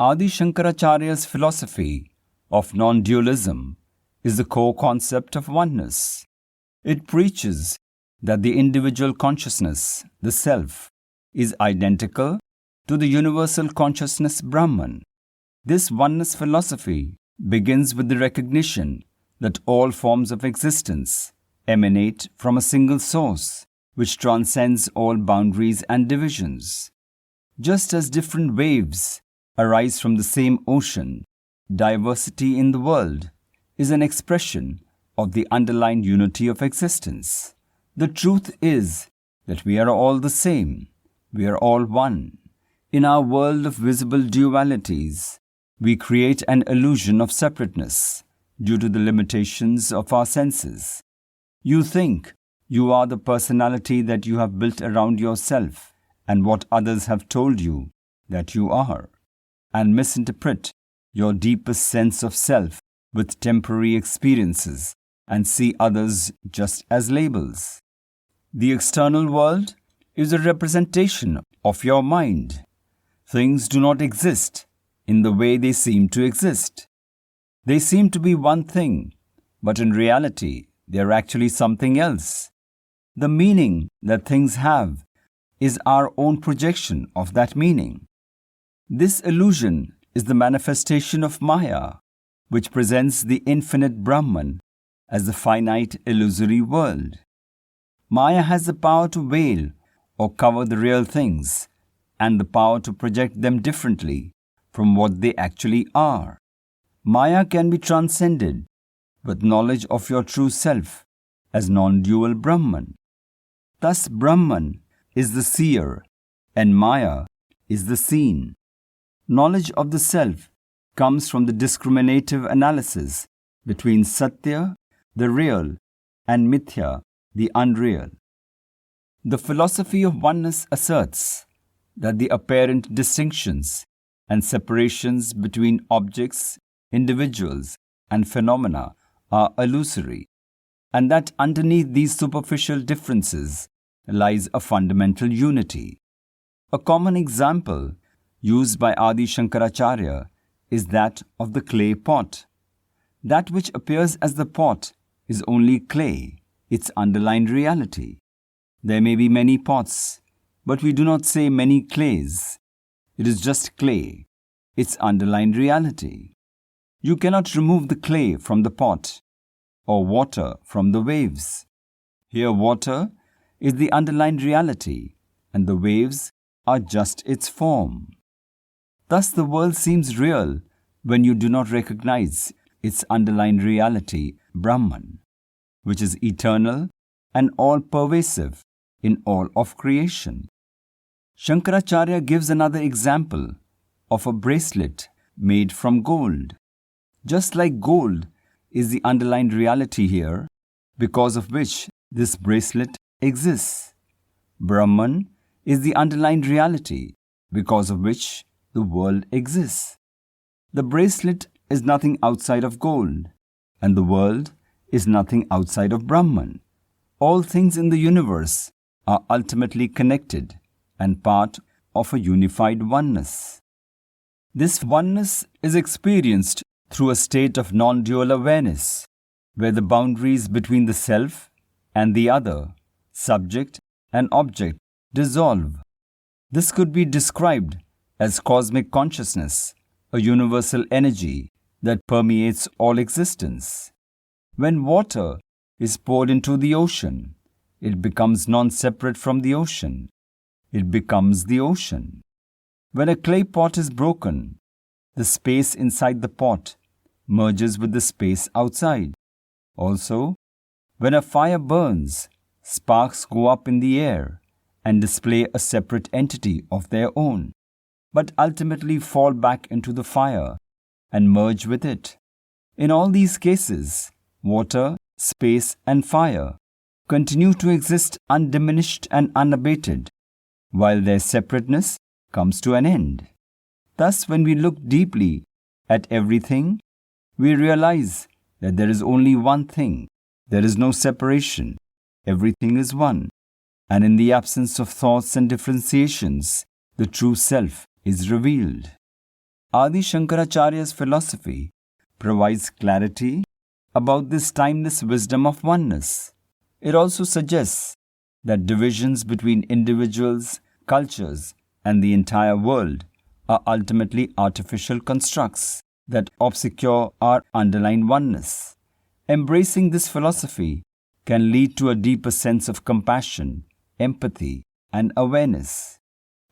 Adi Shankaracharya's philosophy of non-dualism is the core concept of oneness. It preaches that the individual consciousness, the self, is identical to the universal consciousness Brahman. This oneness philosophy begins with the recognition that all forms of existence emanate from a single source, which transcends all boundaries and divisions. Just as different waves arise from the same ocean, diversity in the world is an expression of the underlying unity of existence. The truth is that we are all the same. We are all one. In our world of visible dualities, we create an illusion of separateness due to the limitations of our senses. You think you are the personality that you have built around yourself and what others have told you that you are, and misinterpret your deepest sense of self with temporary experiences and see others just as labels. The external world is a representation of your mind. Things do not exist in the way they seem to exist. They seem to be one thing, but in reality, they are actually something else. The meaning that things have is our own projection of that meaning. This illusion is the manifestation of Maya, which presents the infinite Brahman as the finite illusory world. Maya has the power to veil or cover the real things and the power to project them differently from what they actually are. Maya can be transcended with knowledge of your true self as non-dual Brahman. Thus Brahman is the seer and Maya is the seen. Knowledge of the self comes from the discriminative analysis between Satya, the real, and Mithya, the unreal. The philosophy of oneness asserts that the apparent distinctions and separations between objects, individuals, and phenomena are illusory, and that underneath these superficial differences lies a fundamental unity. A common example used by Adi Shankaracharya is that of the clay pot. That which appears as the pot is only clay, its underlying reality. There may be many pots, but we do not say many clays. It is just clay, its underlying reality. You cannot remove the clay from the pot or water from the waves. Here water is the underlying reality and the waves are just its form. Thus the world seems real when you do not recognize its underlying reality, Brahman, which is eternal and all-pervasive in all of creation. Shankaracharya gives another example of a bracelet made from gold. Just like gold is the underlying reality here, because of which this bracelet exists. Brahman is the underlying reality, because of which the world exists. The bracelet is nothing outside of gold, and the world is nothing outside of Brahman. All things in the universe are ultimately connected and part of a unified oneness. This oneness is experienced through a state of non-dual awareness, where the boundaries between the self and the other, subject and object, dissolve. This could be described as cosmic consciousness, a universal energy that permeates all existence. When water is poured into the ocean, it becomes non-separate from the ocean. It becomes the ocean. When a clay pot is broken, the space inside the pot merges with the space outside. Also, when a fire burns, sparks go up in the air and display a separate entity of their own, but ultimately fall back into the fire and merge with it. In all these cases, water, space, and fire continue to exist undiminished and unabated, while their separateness comes to an end. Thus, when we look deeply at everything, we realize that there is only one thing. There is no separation. Everything is one. And in the absence of thoughts and differentiations, the true self is revealed. Adi Shankaracharya's philosophy provides clarity about this timeless wisdom of oneness. It also suggests that divisions between individuals, cultures, and the entire world are ultimately artificial constructs that obscure our underlying oneness. Embracing this philosophy can lead to a deeper sense of compassion, empathy, and awareness.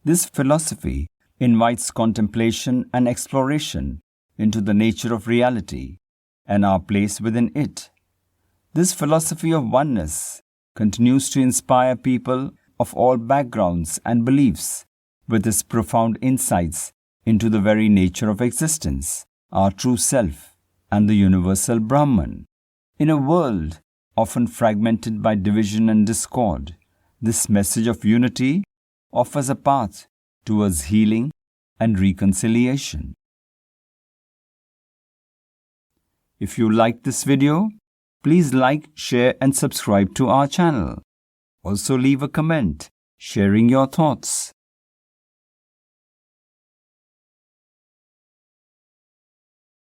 This philosophy invites contemplation and exploration into the nature of reality and our place within it. This philosophy of oneness continues to inspire people of all backgrounds and beliefs with its profound insights into the very nature of existence, our true self, and the universal Brahman. In a world often fragmented by division and discord, this message of unity offers a path towards healing and reconciliation. If you liked this video, please like, share, and subscribe to our channel. Also leave a comment sharing your thoughts.